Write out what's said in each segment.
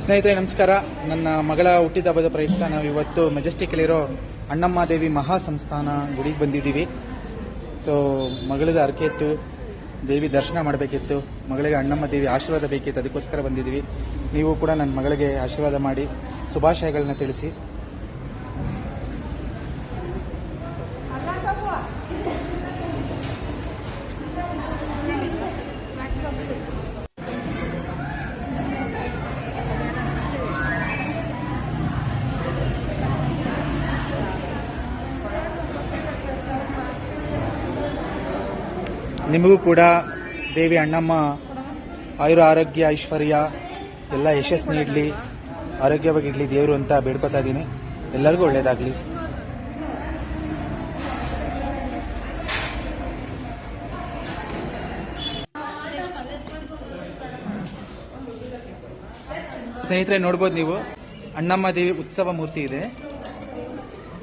ಸ್ನೇಹಿತರೆ ನಮಸ್ಕಾರ. ನನ್ನ ಮಗಳ ಹುಟ್ಟಿದ ಹಬ್ಬದ ಪ್ರಯುಕ್ತ ನಾವು ಇವತ್ತು ಮೆಜೆಸ್ಟಿಕಲ್ಲಿರೋ ಅಣ್ಣಮ್ಮ ದೇವಿ ಮಹಾ ಸಂಸ್ಥಾನ ಗುಡಿಗೆ ಬಂದಿದ್ದೀವಿ. ಸೊ ಮಗಳಿಗೆ ಹರಕೆ ಇತ್ತು, ದೇವಿ ದರ್ಶನ ಮಾಡಬೇಕಿತ್ತು, ಮಗಳಿಗೆ ಅಣ್ಣಮ್ಮ ದೇವಿ ಆಶೀರ್ವಾದ ಬೇಕಿತ್ತು, ಅದಕ್ಕೋಸ್ಕರ ಬಂದಿದ್ದೀವಿ. ನೀವು ಕೂಡ ನನ್ನ ಮಗಳಿಗೆ ಆಶೀರ್ವಾದ ಮಾಡಿ ಶುಭಾಶಯಗಳನ್ನ ತಿಳಿಸಿ. ನಿಮಗೂ ಕೂಡ ದೇವಿ ಅಣ್ಣಮ್ಮ ಆರೋಗ್ಯ ಐಶ್ವರ್ಯ ಎಲ್ಲ ಯಶಸ್ಸು ನೀಡಲಿ, ಆರೋಗ್ಯವಾಗಿಡಲಿ ದೇವರು ಅಂತ ಬೇಡ್ಕೊತಾ ಇದ್ದೀನಿ. ಎಲ್ಲರಿಗೂ ಒಳ್ಳೆಯದಾಗಲಿ. ಸ್ನೇಹಿತರೆ ನೋಡ್ಬೋದು ನೀವು, ಅಣ್ಣಮ್ಮ ದೇವಿ ಉತ್ಸವ ಮೂರ್ತಿ ಇದೆ.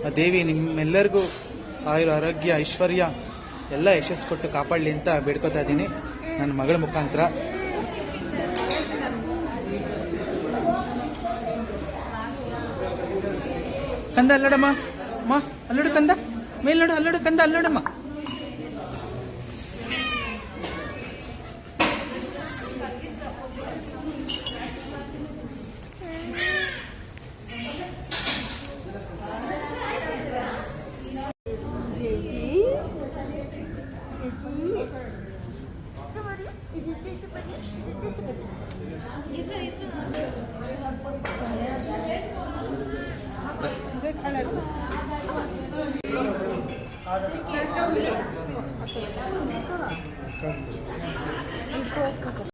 ಆ ದೇವಿ ನಿಮ್ಮೆಲ್ಲರಿಗೂ ಆರೋಗ್ಯ ಐಶ್ವರ್ಯ ಎಲ್ಲ ಯಶಸ್ಸು ಕೊಟ್ಟು ಕಾಪಾಡಲಿ ಅಂತ ಬೇಡ್ಕೊತಾ ಇದ್ದೀನಿ ನನ್ನ ಮಗಳ ಮುಖಾಂತರ. ಕಂದ ಅಲ್ಲೋಡಮ್ಮ, ಅಮ್ಮ ಅಲ್ಲೋಡು ಕಂದ, ಮೇಲ್ ನೋಡು, ಅಲ್ಲೋಡು ಕಂದ, ಅಲ್ಲೋಡಮ್ಮ.